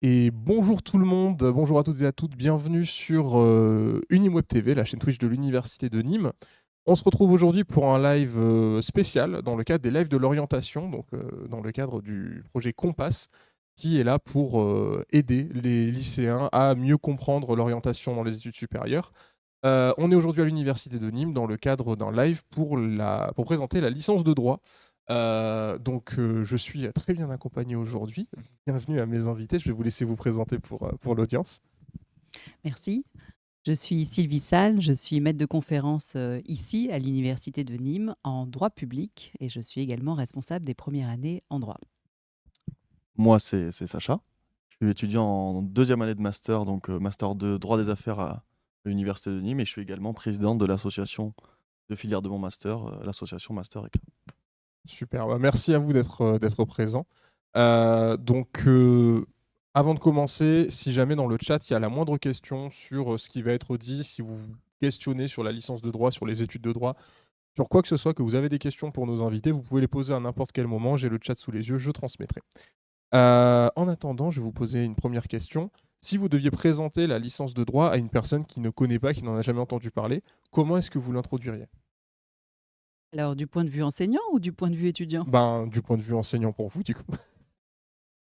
Et bonjour tout le monde, bonjour à toutes et à toutes, bienvenue sur Uniweb TV, la chaîne Twitch de l'Université de Nîmes. On se retrouve aujourd'hui pour un live spécial dans le cadre des lives de l'orientation, donc dans le cadre du projet Compass, qui est là pour aider les lycéens à mieux comprendre l'orientation dans les études supérieures. On est aujourd'hui à l'Université de Nîmes dans le cadre d'un live pour présenter la licence de droit. Je suis très bien accompagné aujourd'hui. Bienvenue à mes invités. Je vais vous laisser vous présenter pour l'audience. Merci. Je suis Sylvie Salle, je suis maître de conférence ici à l'Université de Nîmes en droit public et je suis également responsable des premières années en droit. Moi, c'est Sacha. Je suis étudiant en deuxième année de master, donc master de droit des affaires à l'université de Nîmes et je suis également président de l'association de filière de mon master, l'association Master Éclat. Super. Merci à vous d'être présent. Euh, donc, euh, Avant de commencer, si jamais dans le chat il y a la moindre question sur ce qui va être dit, si vous vous questionnez sur la licence de droit, sur les études de droit, sur quoi que ce soit, que vous avez des questions pour nos invités, vous pouvez les poser à n'importe quel moment. J'ai le chat sous les yeux, je transmettrai. En attendant, je vais vous poser une première question. Si vous deviez présenter la licence de droit à une personne qui ne connaît pas, qui n'en a jamais entendu parler, comment est-ce que vous l'introduiriez? Alors du point de vue enseignant ou du point de vue étudiant? Ben, du point de vue enseignant pour vous, du coup.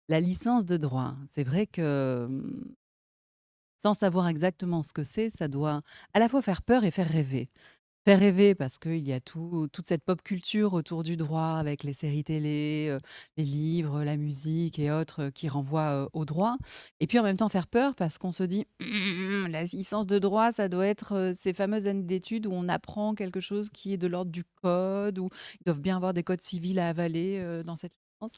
La licence de droit, c'est vrai que sans savoir exactement ce que c'est, ça doit à la fois faire peur et faire rêver. Faire rêver parce qu'il y a toute cette pop culture autour du droit avec les séries télé, les livres, la musique et autres qui renvoient au droit. Et puis en même temps faire peur parce qu'on se dit la licence de droit, ça doit être ces fameuses années d'études où on apprend quelque chose qui est de l'ordre du code, où ils doivent bien avoir des codes civils à avaler dans cette licence.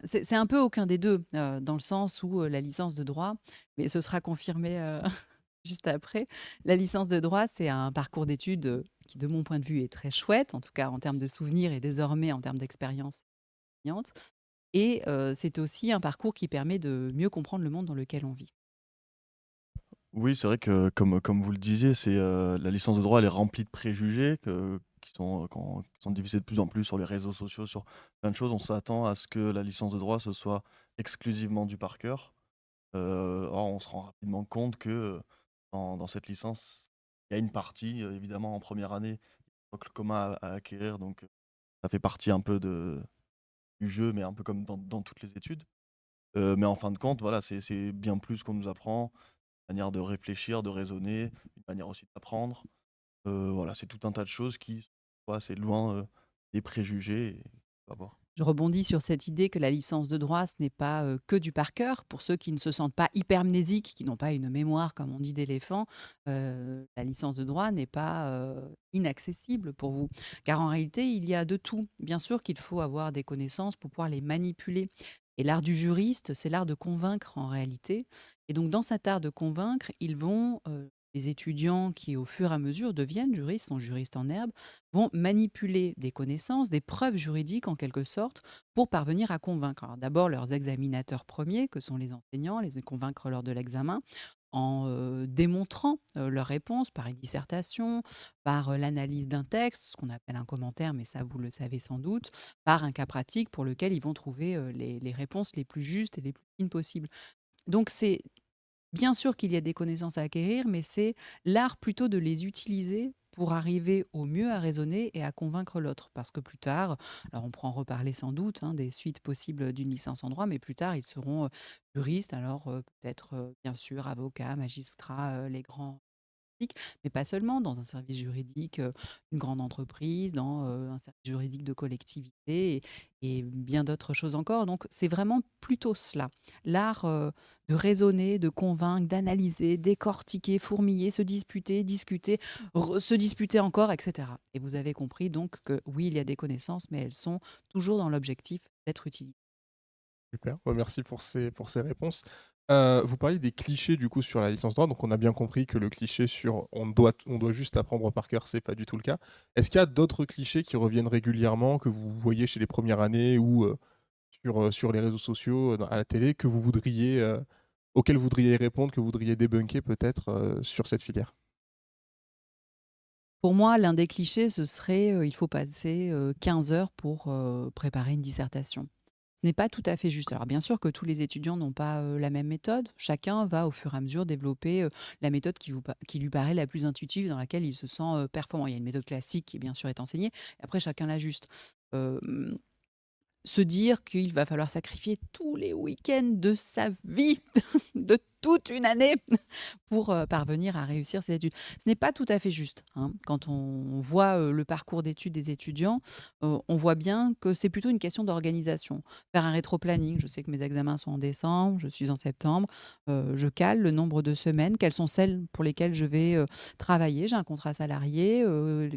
C'est un peu aucun des deux, dans le sens où la licence de droit, mais ce sera confirmé juste après. La licence de droit, c'est un parcours d'études qui, de mon point de vue, est très chouette, en tout cas en termes de souvenirs et désormais en termes d'expérience enseignante. Et c'est aussi un parcours qui permet de mieux comprendre le monde dans lequel on vit. Oui, c'est vrai que comme vous le disiez, la licence de droit, elle est remplie de préjugés qui sont diffusés de plus en plus sur les réseaux sociaux, sur plein de choses. On s'attend à ce que la licence de droit, ce soit exclusivement du par cœur. Or, on se rend rapidement compte que dans cette licence, il y a une partie, évidemment, en première année, socle commun à acquérir, donc ça fait partie un peu du jeu, mais un peu comme dans toutes les études. Mais en fin de compte, voilà, c'est bien plus qu'on nous apprend, une manière de réfléchir, de raisonner, une manière aussi d'apprendre. Voilà, c'est tout un tas de choses qui sont assez loin des préjugés. Et, on va voir. Je rebondis sur cette idée que la licence de droit, ce n'est pas que du par cœur. Pour ceux qui ne se sentent pas hypermnésiques, qui n'ont pas une mémoire, comme on dit, d'éléphant, la licence de droit n'est pas inaccessible pour vous. Car en réalité, il y a de tout. Bien sûr qu'il faut avoir des connaissances pour pouvoir les manipuler. Et l'art du juriste, c'est l'art de convaincre en réalité. Et donc, dans cet art de convaincre, ils vont, les étudiants qui, au fur et à mesure, deviennent juristes, sont juristes en herbe, vont manipuler des connaissances, des preuves juridiques en quelque sorte, pour parvenir à convaincre. Alors d'abord leurs examinateurs premiers, que sont les enseignants, les convaincre lors de l'examen, en démontrant leurs réponses par une dissertation, par l'analyse d'un texte, ce qu'on appelle un commentaire, mais ça vous le savez sans doute, par un cas pratique pour lequel ils vont trouver les réponses les plus justes et les plus fines possibles. Donc c'est bien sûr qu'il y a des connaissances à acquérir, mais c'est l'art plutôt de les utiliser pour arriver au mieux à raisonner et à convaincre l'autre. Parce que plus tard, alors on pourra en reparler sans doute des suites possibles d'une licence en droit, mais plus tard, ils seront juristes, alors peut-être bien sûr avocats, magistrats, les grands mais pas seulement, dans un service juridique d'une grande entreprise, dans un service juridique de collectivité et bien d'autres choses encore. Donc c'est vraiment plutôt cela, l'art de raisonner, de convaincre, d'analyser, décortiquer, fourmiller, se disputer, discuter, se disputer encore, etc. Et vous avez compris donc que oui, il y a des connaissances, mais elles sont toujours dans l'objectif d'être utilisées. Super, merci pour ces réponses. Vous parliez des clichés du coup sur la licence droit, donc on a bien compris que le cliché sur on doit juste apprendre par cœur, c'est pas du tout le cas. Est-ce qu'il y a d'autres clichés qui reviennent régulièrement, que vous voyez chez les premières années ou sur les réseaux sociaux, à la télé, auxquels vous voudriez répondre, que vous voudriez débunker peut-être sur cette filière? Pour moi, l'un des clichés, ce serait il faut passer 15 heures pour préparer une dissertation. Ce n'est pas tout à fait juste. Alors bien sûr que tous les étudiants n'ont pas la même méthode. Chacun va au fur et à mesure développer la méthode qui lui paraît la plus intuitive, dans laquelle il se sent performant. Il y a une méthode classique qui bien sûr est enseignée, et après chacun l'ajuste. Euh, Se dire qu'il va falloir sacrifier tous les week-ends de sa vie, de toute une année, pour parvenir à réussir ses études. Ce n'est pas tout à fait juste, hein. Quand on voit le parcours d'études des étudiants, on voit bien que c'est plutôt une question d'organisation. Faire un rétro-planning, je sais que mes examens sont en décembre, je suis en septembre, je cale le nombre de semaines, quelles sont celles pour lesquelles je vais travailler, j'ai un contrat salarié,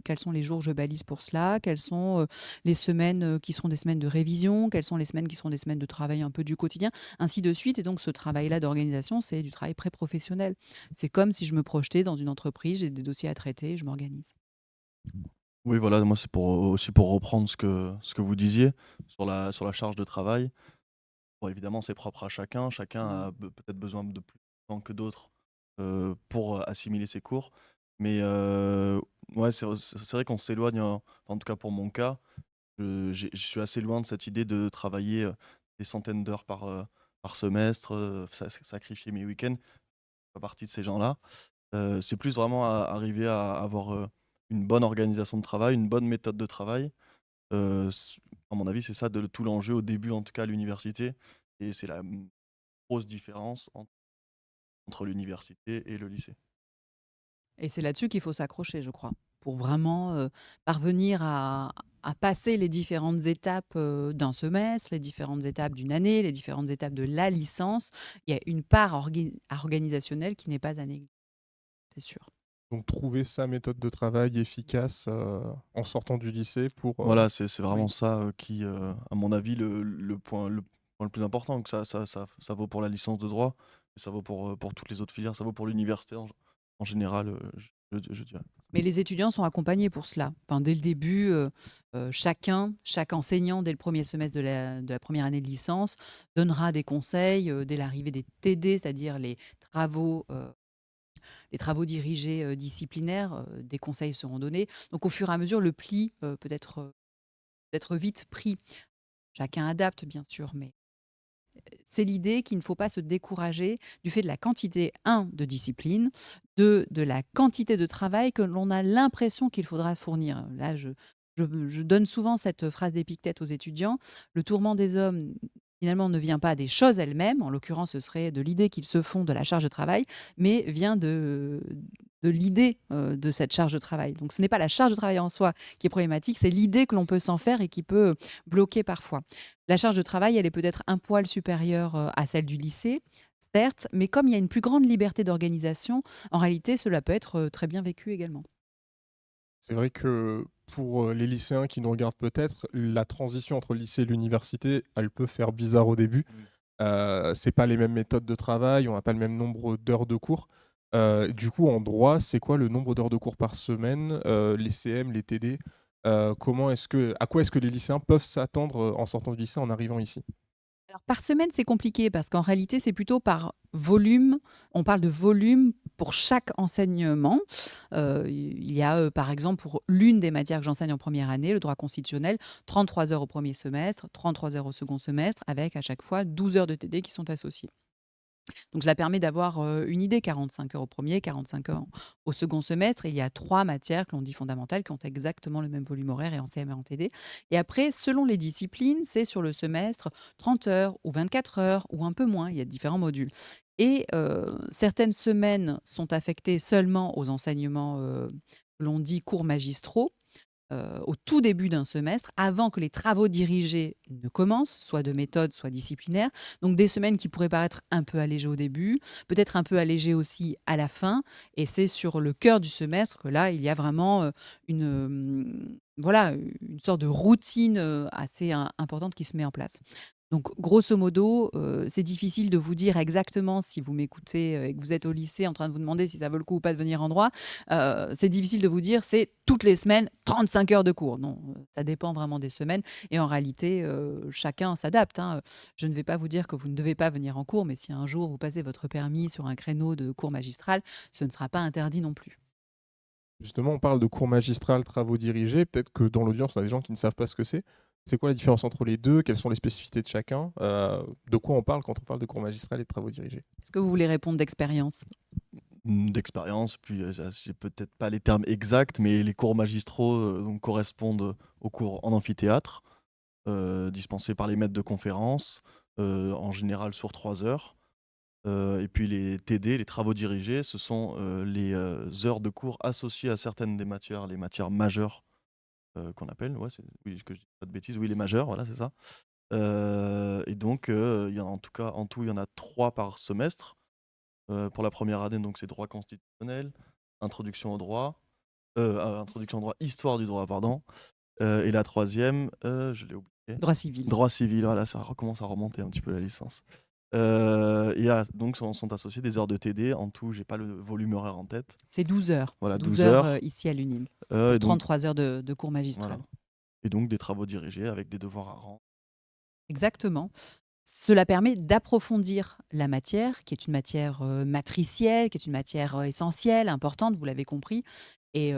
quels sont les jours que je balise pour cela, quelles sont les semaines qui seront des semaines de révision, quelles sont les semaines qui seront des semaines de travail un peu du quotidien, ainsi de suite. Et donc ce travail-là d'organisation, c'est du travail pré-professionnel. C'est comme si je me projetais dans une entreprise, j'ai des dossiers à traiter, je m'organise. Oui, voilà, moi, c'est aussi pour reprendre ce que vous disiez sur la charge de travail. Bon, évidemment, c'est propre à chacun. Chacun a peut-être besoin de plus de temps que d'autres pour assimiler ses cours. Mais ouais, c'est vrai qu'on s'éloigne, en tout cas pour mon cas, je suis assez loin de cette idée de travailler des centaines d'heures par semestre, sacrifier mes week-ends. Je fais pas partie de ces gens-là. C'est plus vraiment arriver à avoir une bonne organisation de travail, une bonne méthode de travail. À mon avis, c'est ça tout l'enjeu au début, en tout cas à l'université. Et c'est la grosse différence entre l'université et le lycée. Et c'est là-dessus qu'il faut s'accrocher, je crois, pour vraiment parvenir à passer les différentes étapes d'un semestre, les différentes étapes d'une année, les différentes étapes de la licence. Il y a une part organisationnelle qui n'est pas à négliger, c'est sûr. Donc trouver sa méthode de travail efficace en sortant du lycée pour... Voilà, c'est vraiment Oui. ça qui, à mon avis, le point le plus important. Que ça vaut pour la licence de droit, et ça vaut pour toutes les autres filières, ça vaut pour l'université en général, je dirais. Mais les étudiants sont accompagnés pour cela. Enfin, dès le début, chaque enseignant, dès le premier semestre de la première année de licence, donnera des conseils dès l'arrivée des TD, c'est-à-dire les travaux dirigés disciplinaires, des conseils seront donnés. Donc au fur et à mesure, le pli peut être vite pris. Chacun adapte, bien sûr, mais c'est l'idée qu'il ne faut pas se décourager du fait de la quantité, un, de discipline, deux, de la quantité de travail que l'on a l'impression qu'il faudra fournir. Là, je donne souvent cette phrase d'Épictète aux étudiants. Le tourment des hommes, finalement, ne vient pas des choses elles-mêmes, en l'occurrence, ce serait de l'idée qu'ils se font de la charge de travail, mais vient de l'idée de cette charge de travail. Donc ce n'est pas la charge de travail en soi qui est problématique, c'est l'idée que l'on peut s'en faire et qui peut bloquer parfois. La charge de travail, elle est peut-être un poil supérieure à celle du lycée, certes, mais comme il y a une plus grande liberté d'organisation, en réalité, cela peut être très bien vécu également. C'est vrai que pour les lycéens qui nous regardent peut-être, la transition entre le lycée et l'université, elle peut faire bizarre au début. Oui. C'est pas les mêmes méthodes de travail, on n'a pas le même nombre d'heures de cours. Du coup, en droit, c'est quoi le nombre d'heures de cours par semaine, les CM, les TD? À quoi est-ce que les lycéens peuvent s'attendre en sortant du lycée en arrivant ici? Alors, par semaine, c'est compliqué parce qu'en réalité, c'est plutôt par volume. On parle de volume pour chaque enseignement. Il y a, par exemple, pour l'une des matières que j'enseigne en première année, le droit constitutionnel, 33 heures au premier semestre, 33 heures au second semestre, avec à chaque fois 12 heures de TD qui sont associées. Donc cela permet d'avoir une idée, 45 heures au premier, 45 heures au second semestre. Et il y a 3 matières que l'on dit fondamentales qui ont exactement le même volume horaire et en CM et en TD. Et après, selon les disciplines, c'est sur le semestre 30 heures ou 24 heures ou un peu moins. Il y a différents modules. Et certaines semaines sont affectées seulement aux enseignements que l'on dit cours magistraux au tout début d'un semestre, avant que les travaux dirigés ne commencent, soit de méthode, soit disciplinaire. Donc des semaines qui pourraient paraître un peu allégées au début, peut-être un peu allégées aussi à la fin. Et c'est sur le cœur du semestre que là, il y a vraiment voilà, une sorte de routine assez importante qui se met en place. Donc, grosso modo, c'est difficile de vous dire exactement si vous m'écoutez et que vous êtes au lycée en train de vous demander si ça vaut le coup ou pas de venir en droit. C'est difficile de vous dire c'est toutes les semaines 35 heures de cours. Non, ça dépend vraiment des semaines. Et en réalité, chacun s'adapte, hein. Je ne vais pas vous dire que vous ne devez pas venir en cours, mais si un jour vous passez votre permis sur un créneau de cours magistral, ce ne sera pas interdit non plus. Justement, on parle de cours magistral, travaux dirigés. Peut-être que dans l'audience, on a des gens qui ne savent pas ce que c'est. C'est quoi la différence entre les deux? Quelles sont les spécificités de chacun? De quoi on parle quand on parle de cours magistral et de travaux dirigés? Est-ce que vous voulez répondre d'expérience? D'expérience, puis j'ai peut-être pas les termes exacts, mais les cours magistraux donc correspondent aux cours en amphithéâtre, dispensés par les maîtres de conférences, en général sur 3 heures. Et puis les TD, les travaux dirigés, ce sont les heures de cours associées à certaines des matières, les matières majeures qu'on appelle, ouais, oui, que je dis pas de bêtises, oui, les majeures, voilà, c'est ça. Et donc, il y en a en tout cas, en tout, il y en a 3 par semestre. Pour la première année, donc c'est droit constitutionnel, introduction au droit, introduction au droit, histoire du droit, pardon. Et la troisième, je l'ai oublié. Droit civil. Droit civil, voilà, ça recommence à remonter un petit peu la licence. Et donc sont associés des heures de TD. En tout, j'ai pas le volume horaire en tête. C'est 12 heures. Voilà, 12 12 heures heures. ici à l'UNIM. Et Pour donc, 33 heures de cours magistral. voilà. Et donc des travaux dirigés avec des devoirs à rendre. Exactement. Cela permet d'approfondir la matière, qui est une matière matricielle, qui est une matière essentielle, importante, vous l'avez compris. Et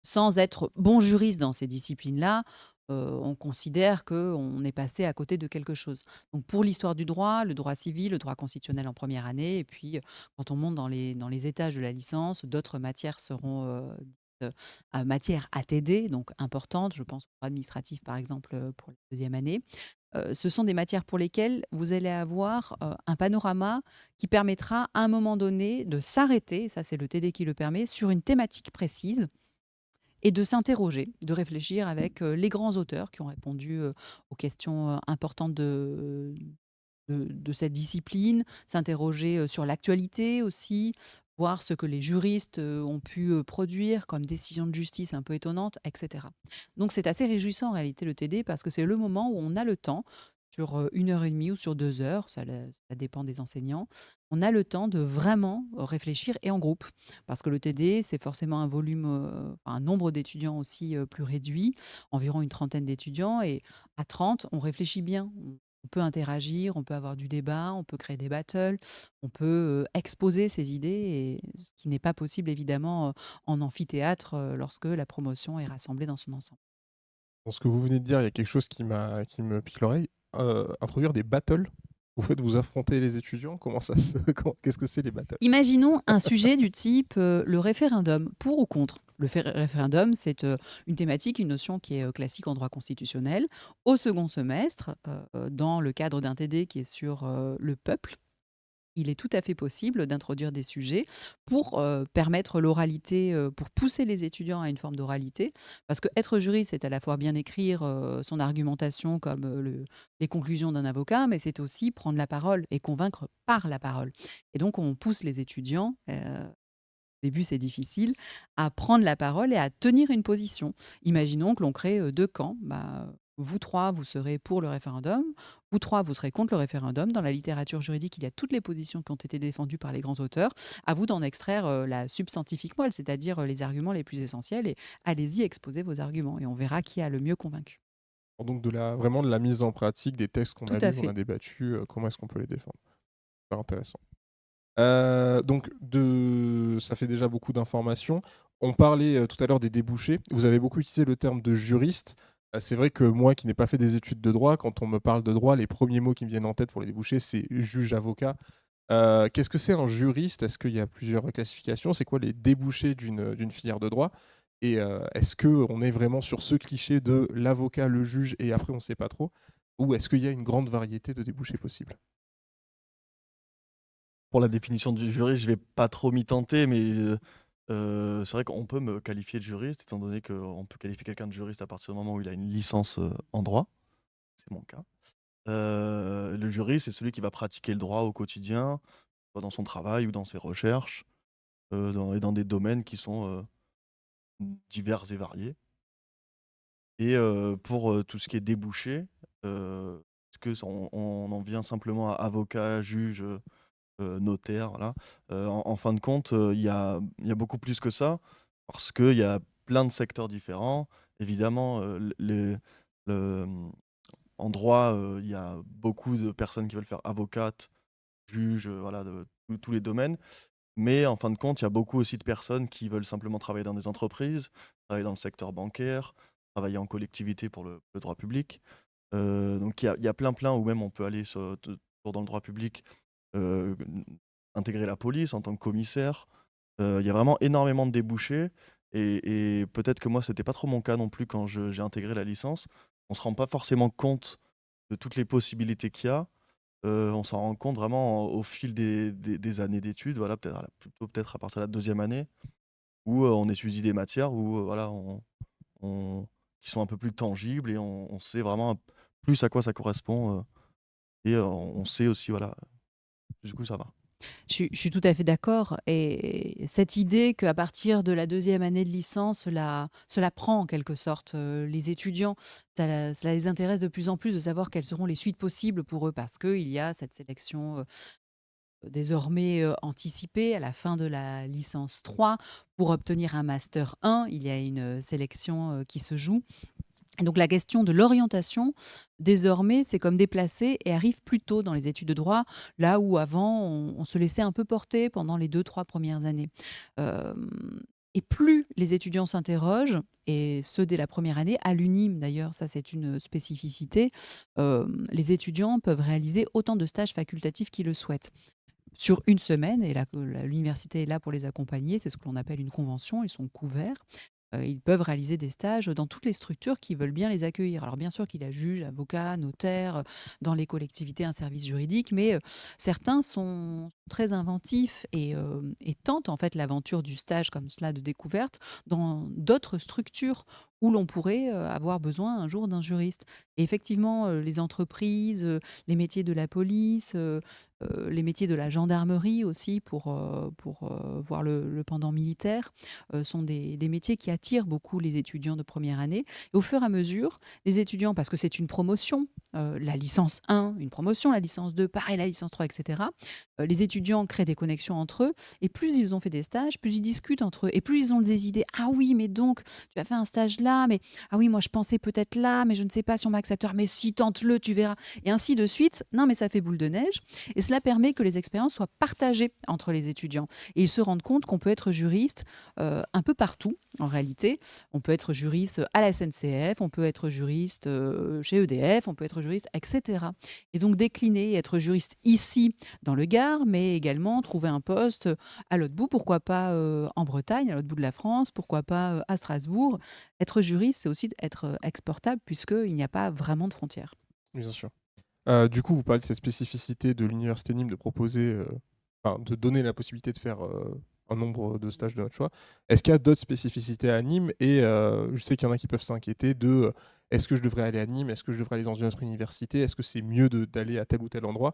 sans être bon juriste dans ces disciplines-là, on considère qu'on est passé à côté de quelque chose. Donc pour l'histoire du droit, le droit civil, le droit constitutionnel en première année, et puis quand on monte dans les étages de la licence, d'autres matières seront dites, matières ATD, donc importantes, je pense au droit administratif par exemple pour la deuxième année. Ce sont des matières pour lesquelles vous allez avoir un panorama qui permettra à un moment donné de s'arrêter, ça c'est le TD qui le permet, sur une thématique précise et de s'interroger, de réfléchir avec les grands auteurs qui ont répondu aux questions importantes de cette discipline, s'interroger sur l'actualité aussi, voir ce que les juristes ont pu produire comme décision de justice un peu étonnante, etc. Donc c'est assez réjouissant en réalité le TD parce que c'est le moment où on a le temps, sur 1 heure et demie ou sur 2 heures, ça dépend des enseignants, on a le temps de vraiment réfléchir et en groupe. Parce que le TD, c'est forcément un volume, un nombre d'étudiants aussi plus réduit, environ une trentaine d'étudiants. Et à 30, on réfléchit bien. On peut interagir, on peut avoir du débat, on peut créer des battles, on peut exposer ses idées, et ce qui n'est pas possible évidemment en amphithéâtre lorsque la promotion est rassemblée dans son ensemble. Dans ce que vous venez de dire, il y a quelque chose qui me pique l'oreille. Introduire des battles. Vous faites vous affronter les étudiants. Comment ça se... Qu'est-ce que c'est les battles? Imaginons un sujet du type le référendum, pour ou contre. Le référendum, c'est une thématique, une notion qui est classique en droit constitutionnel. Au second semestre, dans le cadre d'un TD qui est sur le peuple, il est tout à fait possible d'introduire des sujets pour permettre l'oralité, pour pousser les étudiants à une forme d'oralité. Parce que être juriste, c'est à la fois bien écrire son argumentation comme les conclusions d'un avocat, mais c'est aussi prendre la parole et convaincre par la parole. Et donc, on pousse les étudiants. Au début, c'est difficile, à prendre la parole et à tenir une position. Imaginons que l'on crée 2 camps. Vous 3, vous serez pour le référendum. Vous 3, vous serez contre le référendum. Dans la littérature juridique, il y a toutes les positions qui ont été défendues par les grands auteurs. À vous d'en extraire la substantifique moelle, c'est-à-dire les arguments les plus essentiels. Et allez-y, exposez vos arguments. Et on verra qui a le mieux convaincu. Donc vraiment de la mise en pratique des textes qu'on Tout a à lus, on a fait. débattu, comment est-ce qu'on peut les défendre. Super intéressant. Ça fait déjà beaucoup d'informations. On parlait tout à l'heure des débouchés. Vous avez beaucoup utilisé le terme de juriste. C'est vrai que moi, qui n'ai pas fait des études de droit, quand on me parle de droit, les premiers mots qui me viennent en tête pour les débouchés, c'est juge, avocat. Qu'est-ce que c'est un juriste? Est-ce qu'il y a plusieurs classifications? C'est quoi les débouchés d'une filière de droit? Et est-ce qu'on est vraiment sur ce cliché de l'avocat, le juge, et après on ne sait pas trop? Ou est-ce qu'il y a une grande variété de débouchés possibles? Pour la définition du juriste, je vais pas trop m'y tenter, mais c'est vrai qu'on peut me qualifier de juriste, étant donné qu'on peut qualifier quelqu'un de juriste à partir du moment où il a une licence en droit. C'est mon cas. Le juriste, c'est celui qui va pratiquer le droit au quotidien, soit dans son travail ou dans ses recherches, dans des domaines qui sont divers et variés. Et pour tout ce qui est débouché, est-ce on en vient simplement à avocat, juge, notaire, voilà. En fin de compte, il y a beaucoup plus que ça, parce qu'il y a plein de secteurs différents. Évidemment, le, mmh, en droit, il y a beaucoup de personnes qui veulent faire avocate, juge, voilà, de tous les domaines. Mais en fin de compte, il y a beaucoup aussi de personnes qui veulent simplement travailler dans des entreprises, travailler dans le secteur bancaire, travailler en collectivité pour le droit public. Donc il y a plein ou même on peut aller toujours dans le droit public, heu, intégrer la police en tant que commissaire. Il y a vraiment énormément de débouchés et peut-être que moi, c'était pas trop mon cas non plus quand j'ai intégré la licence. On se rend pas forcément compte de toutes les possibilités qu'il y a. On s'en rend compte vraiment au fil des années d'études, voilà, plutôt peut-être à partir de la deuxième année où, on étudie des matières où, voilà, on qui sont un peu plus tangibles et on sait vraiment plus à quoi ça correspond, et on sait aussi, voilà, du coup, ça va. Je suis tout à fait d'accord. Et cette idée qu'à partir de la deuxième année de licence, cela prend en quelque sorte les étudiants, cela les intéresse de plus en plus de savoir quelles seront les suites possibles pour eux parce qu'il y a cette sélection désormais anticipée à la fin de la licence 3. Pour obtenir un master 1, il y a une sélection qui se joue. Et donc la question de l'orientation, désormais, c'est comme déplacée et arrive plus tôt dans les études de droit, là où avant, on se laissait un peu porter pendant les 2, 3 premières années. Euh, et plus les étudiants s'interrogent, et ce dès la première année, à l'UNIM d'ailleurs, ça c'est une spécificité, les étudiants peuvent réaliser autant de stages facultatifs qu'ils le souhaitent sur une semaine, et l'université est là pour les accompagner, c'est ce que l'on appelle une convention, ils sont couverts. Ils peuvent réaliser des stages dans toutes les structures qui veulent bien les accueillir. Alors bien sûr qu'il y a juges, avocats, notaires, dans les collectivités, un service juridique, mais certains sont très inventifs et tentent en fait l'aventure du stage comme cela de découverte dans d'autres structures où l'on pourrait avoir besoin un jour d'un juriste. Et effectivement, les entreprises, les métiers de la police, les métiers de la gendarmerie aussi pour voir le pendant militaire, sont des métiers qui attirent beaucoup les étudiants de première année. Et au fur et à mesure, les étudiants, parce que c'est une promotion, la licence 1, une promotion, la licence 2, pareil, la licence 3, etc., les étudiants créent des connexions entre eux, et plus ils ont fait des stages, plus ils discutent entre eux, et plus ils ont des idées. Ah oui, mais donc, tu as fait un stage là, mais ah oui, moi je pensais peut-être là, mais je ne sais pas si on m'acceptera, mais si, tente-le, tu verras. Et ainsi de suite. Non, mais ça fait boule de neige. Et cela permet que les expériences soient partagées entre les étudiants. Et ils se rendent compte qu'on peut être juriste un peu partout, en réalité. On peut être juriste à la SNCF, on peut être juriste chez EDF, on peut être juriste, etc. Et donc décliner, être juriste ici, dans le Gard, mais également trouver un poste à l'autre bout, pourquoi pas en Bretagne, à l'autre bout de la France, pourquoi pas à Strasbourg. Être juriste, c'est aussi être exportable, puisqu'il n'y a pas vraiment de frontières. Oui, bien sûr. Du coup, vous parlez de cette spécificité de l'université Nîmes de proposer, enfin, de donner la possibilité de faire un nombre de stages de notre choix. Est-ce qu'il y a d'autres spécificités à Nîmes? Et je sais qu'il y en a qui peuvent s'inquiéter de est-ce que je devrais aller à Nîmes? Est-ce que je devrais aller dans une autre université? Est-ce que c'est mieux d'aller à tel ou tel endroit?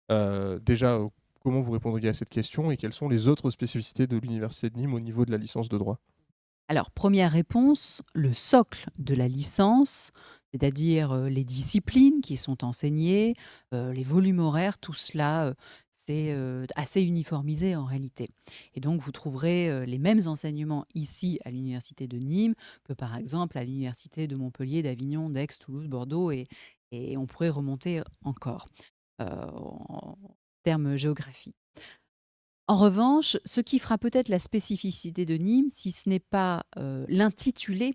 Déjà, comment vous répondriez à cette question et quelles sont les autres spécificités de l'université de Nîmes au niveau de la licence de droit? Alors, première réponse, le socle de la licence, c'est-à-dire les disciplines qui sont enseignées, les volumes horaires, tout cela, c'est assez uniformisé en réalité. Et donc, vous trouverez les mêmes enseignements ici à l'Université de Nîmes que par exemple à l'Université de Montpellier, d'Avignon, d'Aix, Toulouse, Bordeaux, et on pourrait remonter encore en termes géographie. En revanche, ce qui fera peut-être la spécificité de Nîmes, si ce n'est pas l'intitulé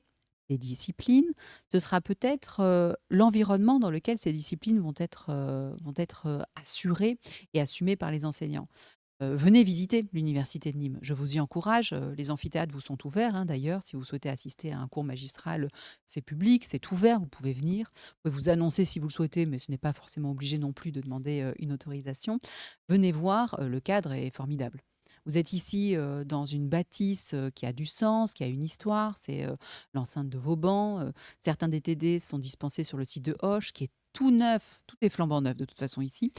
des disciplines, ce sera peut-être l'environnement dans lequel ces disciplines vont être assurées et assumées par les enseignants. Venez visiter l'université de Nîmes. Je vous y encourage. Les amphithéâtres vous sont ouverts, hein, d'ailleurs. Si vous souhaitez assister à un cours magistral, c'est public, c'est ouvert, vous pouvez venir. Vous pouvez vous annoncer si vous le souhaitez, mais ce n'est pas forcément obligé non plus de demander une autorisation. Venez voir, le cadre est formidable. Vous êtes ici dans une bâtisse qui a du sens, qui a une histoire. C'est l'enceinte de Vauban. Certains des TD sont dispensés sur le site de Hoche, qui est tout neuf, tout est flambant neuf de toute façon ici,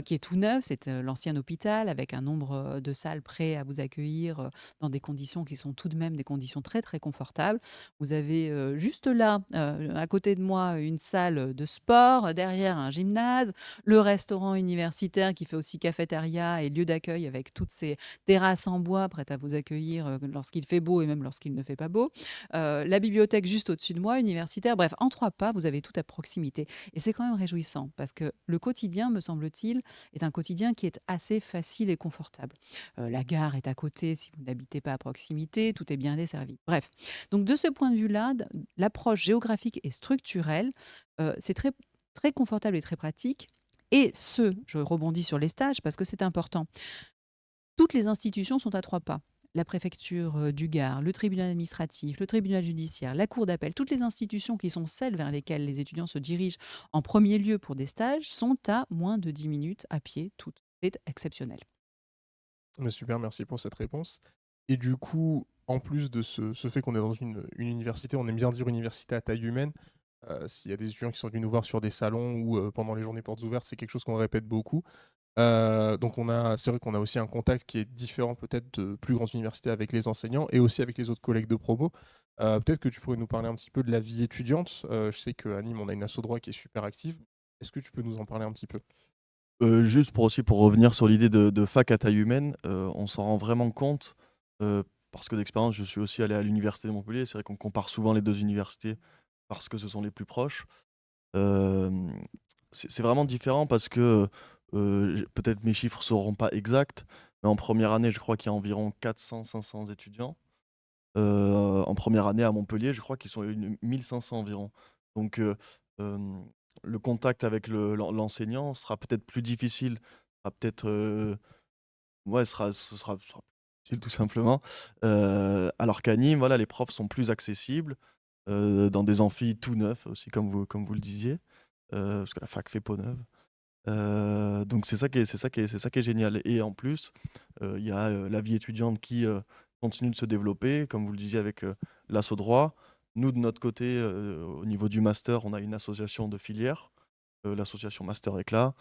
qui est tout neuf. C'est l'ancien hôpital avec un nombre de salles prêts à vous accueillir dans des conditions qui sont tout de même des conditions très très confortables. Vous avez juste là, à côté de moi, une salle de sport, derrière un gymnase, le restaurant universitaire qui fait aussi cafétéria et lieu d'accueil avec toutes ces terrasses en bois prêtes à vous accueillir lorsqu'il fait beau et même lorsqu'il ne fait pas beau. La bibliothèque juste au-dessus de moi, universitaire. Bref, en 3 pas, vous avez tout à proximité. Et c'est quand quand même réjouissant parce que le quotidien, me semble-t-il, est un quotidien qui est assez facile et confortable. La gare est à côté si vous n'habitez pas à proximité, tout est bien desservi. Bref, donc de ce point de vue-là, l'approche géographique et structurelle, c'est très, très confortable et très pratique. Et je rebondis sur les stages parce que c'est important. Toutes les institutions sont à 3 pas. La préfecture du Gard, le tribunal administratif, le tribunal judiciaire, la cour d'appel, toutes les institutions qui sont celles vers lesquelles les étudiants se dirigent en premier lieu pour des stages sont à moins de 10 minutes à pied, toutes. C'est exceptionnel. Mais super, merci pour cette réponse. Et du coup, en plus de ce fait qu'on est dans une université, on aime bien dire université à taille humaine. S'il y a des étudiants qui sont venus nous voir sur des salons ou pendant les journées portes ouvertes, c'est quelque chose qu'on répète beaucoup. Donc c'est vrai qu'on a aussi un contact qui est différent peut-être de plus grandes universités avec les enseignants et aussi avec les autres collègues de promo. Peut-être que tu pourrais nous parler un petit peu de la vie étudiante. Je sais qu'à Nîmes, on a une asso droit qui est super active. Est-ce que tu peux nous en parler un petit peu? Juste pour revenir sur l'idée de fac à taille humaine, on s'en rend vraiment compte, parce que d'expérience, je suis aussi allé à l'université de Montpellier. C'est vrai qu'on compare souvent les 2 universités parce que ce sont les plus proches. Hem, c'est vraiment différent parce que, j'ai peut-être mes chiffres seront pas exacts, mais en première année, je crois qu'il y a environ 400-500 étudiants. En première année à Montpellier, je crois qu'ils sont une 1 500 environ. Donc, hem, le contact avec l'enseignant sera peut-être plus difficile, sera peut-être, ouais, ce sera plus difficile tout simplement. Alors qu'à Nîmes, voilà, les profs sont plus accessibles, dans des amphis tout neufs aussi comme vous le disiez, parce que la fac fait peau neuve. Donc c'est ça qui est génial et en plus, il y a, la vie étudiante qui, continue de se développer, comme vous le disiez avec, l'asso droit. Nous, de notre côté, au niveau du master, on a une association de filière, l'association Master Éclat,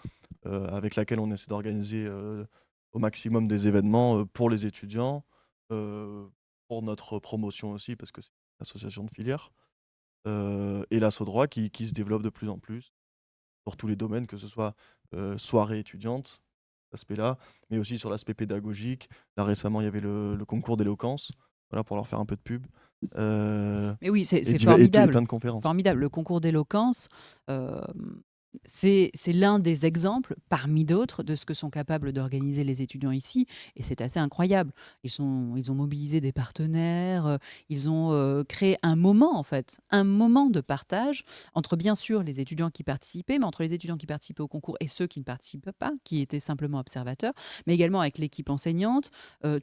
avec laquelle on essaie d'organiser, au maximum des événements, pour les étudiants, heu, pour notre promotion aussi parce que c'est une association de filière, et l'asso droit qui se développe de plus en plus sur tous les domaines, que ce soit, soirée étudiante, cet aspect-là, mais aussi sur l'aspect pédagogique. Là, récemment, il y avait le concours d'éloquence, voilà, pour leur faire un peu de pub, heu, Mais oui, c'est et c'est plein formidable. de conférences. Formidable. Le concours d'éloquence, c'est l'un des exemples, parmi d'autres, de ce que sont capables d'organiser les étudiants ici. Et c'est assez incroyable. Ils ont mobilisé des partenaires, ils ont créé un moment, en fait, un moment de partage entre, bien sûr, les étudiants qui participaient, mais entre les étudiants qui participaient au concours et ceux qui ne participaient pas, qui étaient simplement observateurs, mais également avec l'équipe enseignante,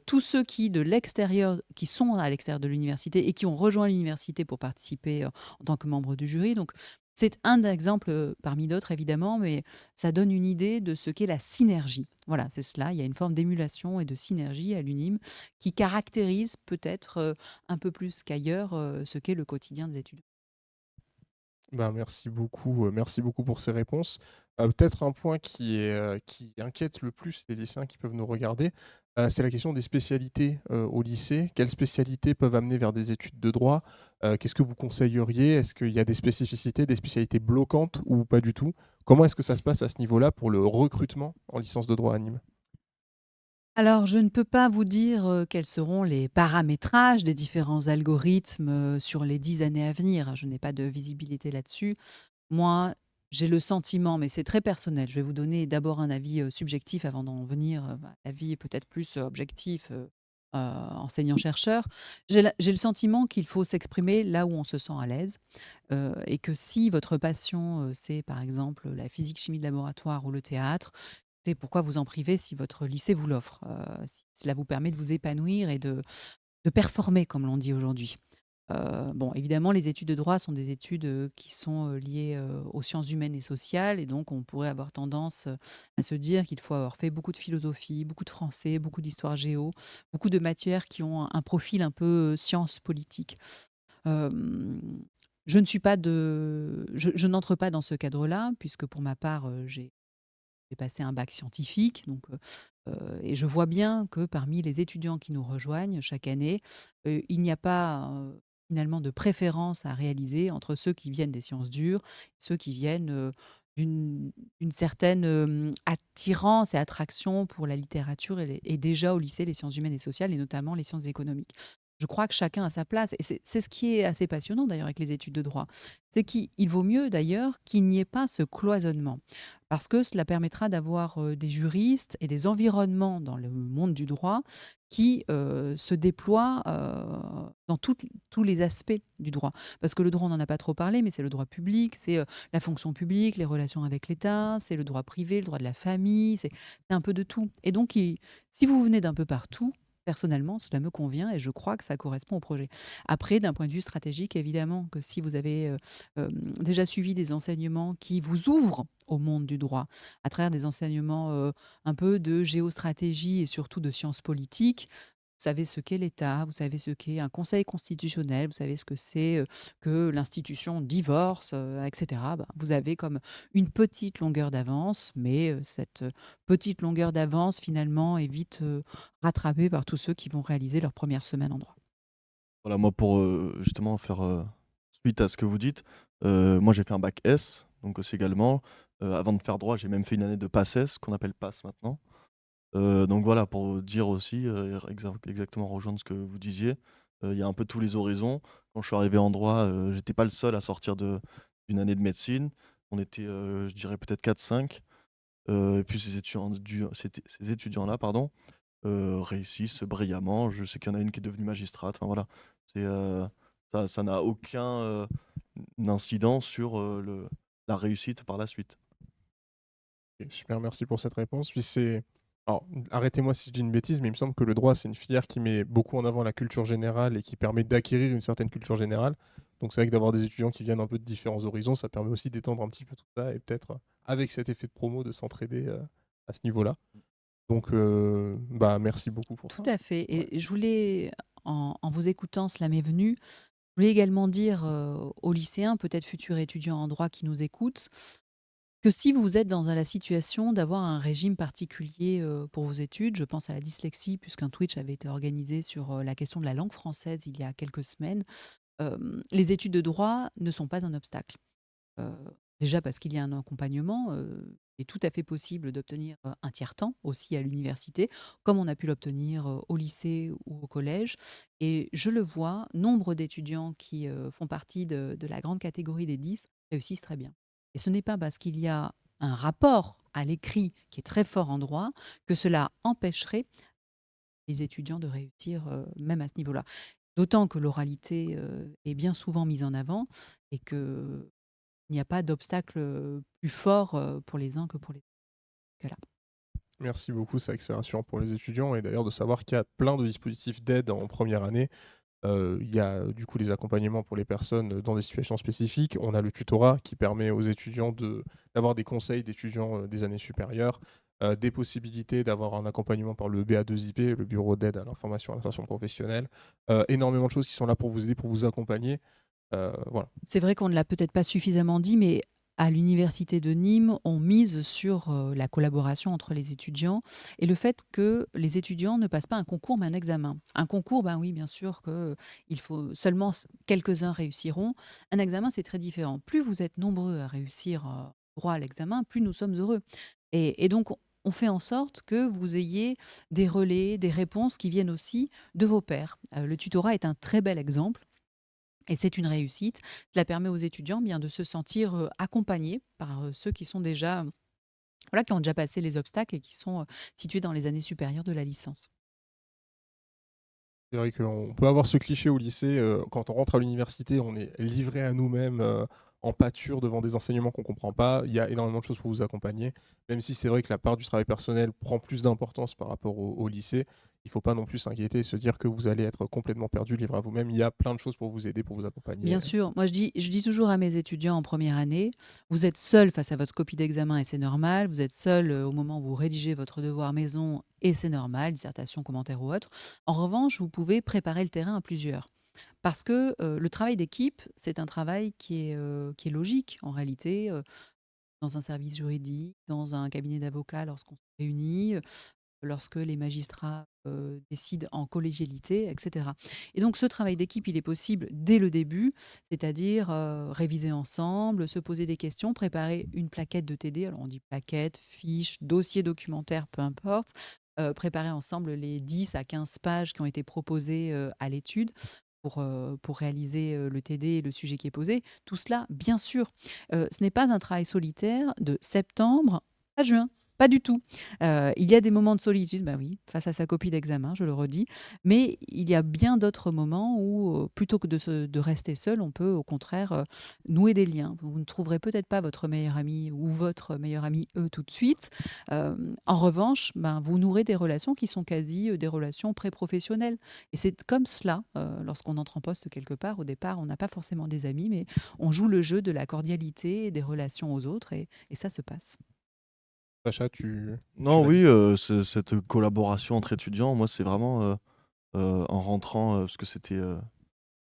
tous ceux qui, de l'extérieur, qui sont à l'extérieur de l'université et qui ont rejoint l'université pour participer en tant que membre du jury. Donc, c'est un exemple parmi d'autres, évidemment, mais ça donne une idée de ce qu'est la synergie. Voilà, c'est cela. Il y a une forme d'émulation et de synergie à l'UNIM qui caractérise peut-être un peu plus qu'ailleurs ce qu'est le quotidien des étudiants. Ben, merci beaucoup pour ces réponses. Peut-être un point qui inquiète le plus les lycéens qui peuvent nous regarder, c'est la question des spécialités, au lycée. Quelles spécialités peuvent amener vers des études de droit? Qu'est-ce que vous conseilleriez? Est-ce qu'il y a des spécificités, des spécialités bloquantes ou pas du tout? Comment est-ce que ça se passe à ce niveau-là pour le recrutement en licence de droit à Nîmes? Alors, je ne peux pas vous dire quels seront les paramétrages des différents algorithmes sur les 10 années à venir. Je n'ai pas de visibilité là-dessus. Moi, j'ai le sentiment, mais c'est très personnel. Je vais vous donner d'abord un avis subjectif avant d'en venir à l'avis peut-être plus objectif, enseignant-chercheur. J'ai le sentiment qu'il faut s'exprimer là où on se sent à l'aise et que si votre passion, c'est par exemple la physique-chimie de laboratoire ou le théâtre, c'est pourquoi vous en priver si votre lycée vous l'offre. Si cela vous permet de vous épanouir et de performer, comme l'on dit aujourd'hui. Bon, évidemment, les études de droit sont des études, qui sont, liées, aux sciences humaines et sociales et donc on pourrait avoir tendance, à se dire qu'il faut avoir fait beaucoup de philosophie, beaucoup de français, beaucoup d'histoire géo, beaucoup de matières qui ont un profil un peu, sciences politiques. Hem, je ne suis pas de je n'entre pas dans ce cadre-là puisque pour ma part, j'ai passé un bac scientifique, donc et je vois bien que parmi les étudiants qui nous rejoignent chaque année, il n'y a pas, finalement de préférence à réaliser entre ceux qui viennent des sciences dures, ceux qui viennent, d'une certaine, attirance et attraction pour la littérature et déjà au lycée les sciences humaines et sociales et notamment les sciences économiques. je crois que chacun a sa place. Et c'est ce qui est assez passionnant d'ailleurs avec les études de droit. C'est qu'il vaut mieux d'ailleurs qu'il n'y ait pas ce cloisonnement. Parce que cela permettra d'avoir des juristes et des environnements dans le monde du droit qui se déploient dans tous les aspects du droit. Parce que le droit, on n'en a pas trop parlé, mais c'est le droit public, c'est la fonction publique, les relations avec l'État, c'est le droit privé, le droit de la famille, c'est un peu de tout. Et donc, si vous venez d'un peu partout, personnellement, cela me convient et je crois que ça correspond au projet. Après, d'un point de vue stratégique, évidemment que si vous avez déjà suivi des enseignements qui vous ouvrent au monde du droit, à travers des enseignements un peu de géostratégie et surtout de sciences politiques, vous savez ce qu'est l'État, vous savez ce qu'est un conseil constitutionnel, vous savez ce que c'est que l'institution divorce, etc. Ben, vous avez comme une petite longueur d'avance, mais cette petite longueur d'avance, finalement, est vite rattrapée par tous ceux qui vont réaliser leur première semaine en droit. Voilà, moi, pour justement faire suite à ce que vous dites, moi j'ai fait un bac S, donc aussi également. Avant de faire droit, j'ai même fait une année de PACES, qu'on appelle PASS maintenant. Donc voilà, pour dire aussi, exactement rejoindre ce que vous disiez, il y a un peu tous les horizons. Quand je suis arrivé en droit, j'étais pas le seul à sortir d'une année de médecine. On était, je dirais peut-être 4-5. Et puis ces étudiants-là, pardon, réussissent brillamment. Je sais qu'il y en a une qui est devenue magistrate. Enfin voilà, c'est, ça n'a aucun incidence sur la réussite par la suite. Ok, super, merci pour cette réponse. Puis alors, arrêtez-moi si je dis une bêtise, mais il me semble que le droit, c'est une filière qui met beaucoup en avant la culture générale et qui permet d'acquérir une certaine culture générale. Donc c'est vrai que d'avoir des étudiants qui viennent un peu de différents horizons, ça permet aussi d'étendre un petit peu tout ça et peut-être avec cet effet de promo de s'entraider à ce niveau-là. Donc bah merci beaucoup pour Tout ça. à fait. Ouais. Et je voulais, en vous écoutant, cela m'est venu, je voulais également dire aux lycéens, peut-être futurs étudiants en droit qui nous écoutent, que si vous êtes dans la situation d'avoir un régime particulier pour vos études, je pense à la dyslexie, puisqu'un Twitch avait été organisé sur la question de la langue française il y a quelques semaines, les études de droit ne sont pas un obstacle. Heu, Déjà parce qu'il y a un accompagnement, il est tout à fait possible d'obtenir, un tiers-temps aussi à l'université, comme on a pu l'obtenir, au lycée ou au collège et je le vois, nombre d'étudiants qui, font partie de la grande catégorie des 10 réussissent très bien et ce n'est pas parce qu'il y a un rapport à l'écrit qui est très fort en droit que cela empêcherait les étudiants de réussir, même à ce niveau-là. D'autant que l'oralité, est bien souvent mise en avant et que il n'y a pas d'obstacle, plus fort, pour les uns que pour les autres. Voilà. Merci beaucoup, c'est vrai que c'est rassurant pour les étudiants et d'ailleurs de savoir qu'il y a plein de dispositifs d'aide en première année. Il y a du coup les accompagnements pour les personnes dans des situations spécifiques. On a le tutorat qui permet aux étudiants d'avoir des conseils d'étudiants des années supérieures, des possibilités d'avoir un accompagnement par le BA2IP, le Bureau d'aide à l'information et à l'insertion professionnelle. Énormément de choses qui sont là pour vous aider, pour vous accompagner. Voilà. C'est vrai qu'on ne l'a peut-être pas suffisamment dit, mais à l'université de Nîmes, on mise sur, la collaboration entre les étudiants et le fait que les étudiants ne passent pas un concours, mais un examen. Un concours, ben oui, bien sûr que il faut seulement quelques-uns réussiront. Un examen, c'est très différent. Plus vous êtes nombreux à réussir, droit à l'examen, plus nous sommes heureux et donc on fait en sorte que vous ayez des relais, des réponses qui viennent aussi de vos pairs. Le tutorat est un très bel exemple et c'est une réussite. Cela permet aux étudiants bien de se sentir accompagnés par ceux qui sont déjà, voilà, qui ont déjà passé les obstacles et qui sont situés dans les années supérieures de la licence. C'est vrai qu'on peut avoir ce cliché au lycée, quand on rentre à l'université, on est livré à nous-mêmes, en pâture devant des enseignements qu'on comprend pas. Il y a énormément de choses pour vous accompagner, même si c'est vrai que la part du travail personnel prend plus d'importance par rapport au lycée. Il ne faut pas non plus s'inquiéter et se dire que vous allez être complètement perdu, livré à vous-même. Il y a plein de choses pour vous aider, pour vous accompagner. Bien sûr, moi je dis toujours à mes étudiants en première année, vous êtes seul face à votre copie d'examen et c'est normal, vous êtes seul au moment où vous rédigez votre devoir maison et c'est normal, dissertation, commentaire ou autre. En revanche, vous pouvez préparer le terrain à plusieurs. Parce que le travail d'équipe, c'est un travail qui est logique en réalité, dans un service juridique, dans un cabinet d'avocats lorsqu'on se réunit, lorsque les magistrats décident en collégialité, etc. Et donc ce travail d'équipe, il est possible dès le début, c'est-à-dire réviser ensemble, se poser des questions, préparer une plaquette de TD, alors on dit plaquette, fiche, dossier documentaire, peu importe, préparer ensemble les 10 à 15 pages qui ont été proposées à l'étude pour réaliser le TD et le sujet qui est posé. Tout cela, bien sûr, ce n'est pas un travail solitaire de septembre à juin. Pas du tout. Il y a des moments de solitude, bah oui, face à sa copie d'examen, je le redis, mais il y a bien d'autres moments où, plutôt que de rester seul, on peut au contraire nouer des liens. Vous ne trouverez peut-être pas votre meilleur ami ou votre meilleur ami tout de suite. En revanche, ben, vous nourrez des relations qui sont quasi des relations pré-professionnelles. Et c'est comme cela, lorsqu'on entre en poste quelque part, au départ, on n'a pas forcément des amis, mais on joue le jeu de la cordialité et des relations aux autres, et ça se passe. Sacha, tu Non, valides? oui, cette collaboration entre étudiants, moi, c'est vraiment en rentrant, parce que c'est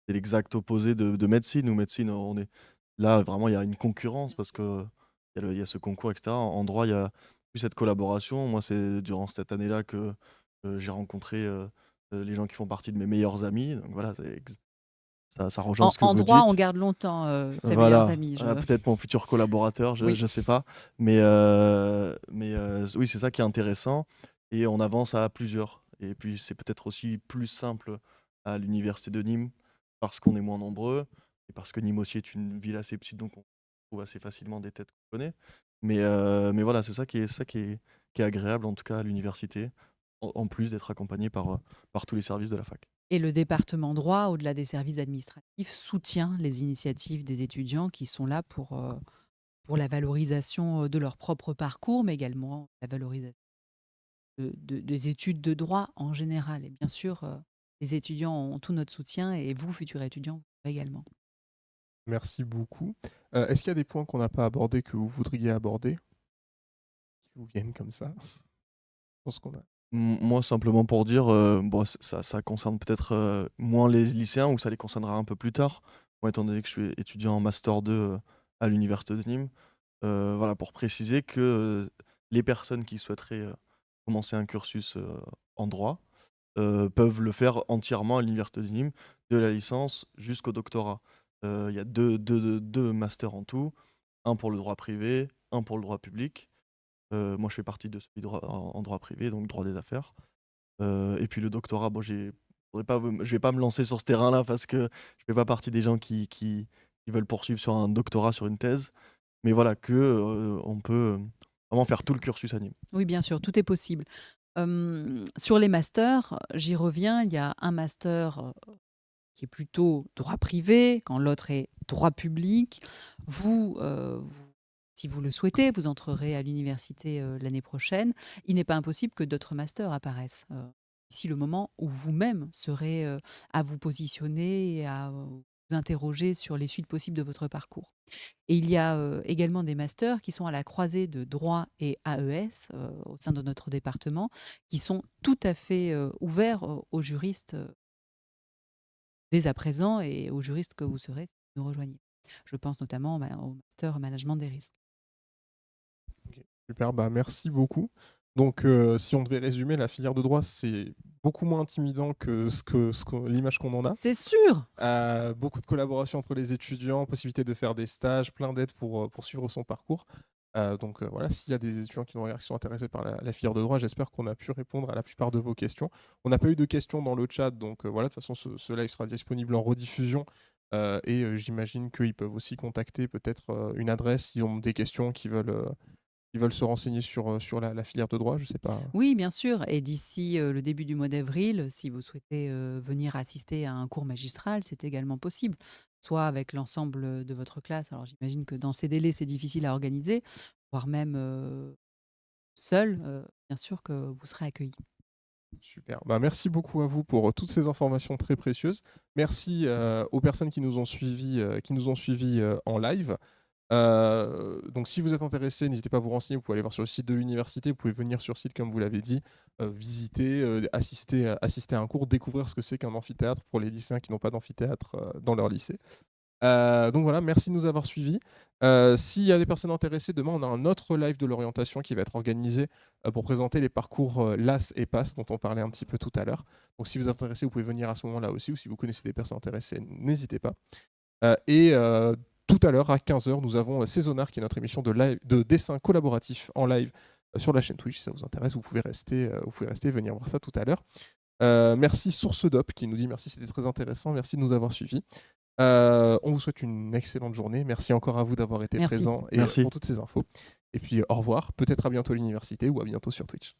l'exact opposé de médecine, où médecine, on est là, vraiment, il y a une concurrence parce que il y a ce concours, etc. En droit, il y a plus cette collaboration. Moi, c'est durant cette année-là que j'ai rencontré les gens qui font partie de mes meilleurs amis. Donc voilà, ça rejoint En, ce que en vous droit, on dites. garde longtemps ses meilleurs Voilà, amis. peut-être mon futur collaborateur, je Oui. ne sais pas. Oui, c'est ça qui est intéressant. Et on avance à plusieurs. Et puis, c'est peut-être aussi plus simple à l'université de Nîmes parce qu'on est moins nombreux et parce que Nîmes aussi est une ville assez petite, donc on trouve assez facilement des têtes qu'on connaît. Mais voilà, c'est ça qui est agréable, en tout cas à l'université, en plus d'être accompagné par tous les services de la fac. Et le département droit, au-delà des services administratifs, soutient les initiatives des étudiants qui sont là pour la valorisation de leur propre parcours, mais également la valorisation des études de droit en général. Et bien sûr, les étudiants ont tout notre soutien et vous, futurs étudiants, vous également. Merci beaucoup. Est-ce qu'il y a des points qu'on n'a pas abordés que vous voudriez aborder, qui vous viennent comme ça? Je pense qu'on a. Moi, simplement pour dire, bon, ça concerne peut-être moins les lycéens ou ça les concernera un peu plus tard. Moi, étant donné que je suis étudiant en Master 2 à l'Université de Nîmes, voilà, pour préciser que les personnes qui souhaiteraient commencer un cursus en droit peuvent le faire entièrement à l'Université de Nîmes, de la licence jusqu'au doctorat. Il y a deux masters en tout, un pour le droit privé, un pour le droit public. Moi, je fais partie de celui en droit privé, donc droit des affaires. Et puis le doctorat, bon, je vais pas me lancer sur ce terrain-là parce que je fais pas partie des gens qui veulent poursuivre sur un doctorat, sur une thèse. Mais voilà, on peut vraiment faire tout le cursus à Nîmes. Oui, bien sûr, tout est possible. Sur les masters, j'y reviens. Il y a un master qui est plutôt droit privé, quand l'autre est droit public. Si vous le souhaitez, vous entrerez à l'université l'année prochaine. Il n'est pas impossible que d'autres masters apparaissent. D'ici le moment où vous-même serez à vous positionner et à vous interroger sur les suites possibles de votre parcours. Et il y a également des masters qui sont à la croisée de droit et AES au sein de notre département, qui sont tout à fait ouverts aux juristes dès à présent et aux juristes que vous serez si vous nous rejoignez. Je pense notamment au master management des risques. Ok, super, bah merci beaucoup. Donc, si on devait résumer, la filière de droit, c'est beaucoup moins intimidant que l'image qu'on en a. C'est sûr. Beaucoup de collaboration entre les étudiants, possibilité de faire des stages, plein d'aides pour suivre son parcours. Donc voilà, s'il y a des étudiants qui sont intéressés par la filière de droit, j'espère qu'on a pu répondre à la plupart de vos questions. On n'a pas eu de questions dans le chat, donc voilà, de toute façon, ce live sera disponible en rediffusion. J'imagine qu'ils peuvent aussi contacter peut-être une adresse s'ils ont des questions qui veulent se renseigner sur la filière de droit, je sais pas. Oui, bien sûr. Et d'ici le début du mois d'avril, si vous souhaitez venir assister à un cours magistral, c'est également possible. Soit avec l'ensemble de votre classe. Alors j'imagine que dans ces délais, c'est difficile à organiser, voire même seul. Bien sûr que vous serez accueilli. Super. Bah, merci beaucoup à vous pour toutes ces informations très précieuses. Merci aux personnes qui nous ont suivis en live. Donc si vous êtes intéressé, n'hésitez pas à vous renseigner, vous pouvez aller voir sur le site de l'université, vous pouvez venir sur site comme vous l'avez dit, visiter, assister à un cours, découvrir ce que c'est qu'un amphithéâtre pour les lycéens qui n'ont pas d'amphithéâtre dans leur lycée. Donc voilà, merci de nous avoir suivis. S'il y a des personnes intéressées, demain on a un autre live de l'orientation qui va être organisé pour présenter les parcours LAS et PASS dont on parlait un petit peu tout à l'heure. Donc si vous êtes intéressé, vous pouvez venir à ce moment-là aussi, ou si vous connaissez des personnes intéressées, n'hésitez pas. Tout à l'heure, à 15h, nous avons Saisonard, qui est notre émission de dessin collaboratif en live sur la chaîne Twitch. Si ça vous intéresse, vous pouvez rester venir voir ça tout à l'heure. Merci SourceDop qui nous dit merci, c'était très intéressant, merci de nous avoir suivis. On vous souhaite une excellente journée. Merci encore à vous d'avoir été Merci. présents et Merci. pour toutes ces infos. Et puis au revoir, peut-être à bientôt à l'université ou à bientôt sur Twitch.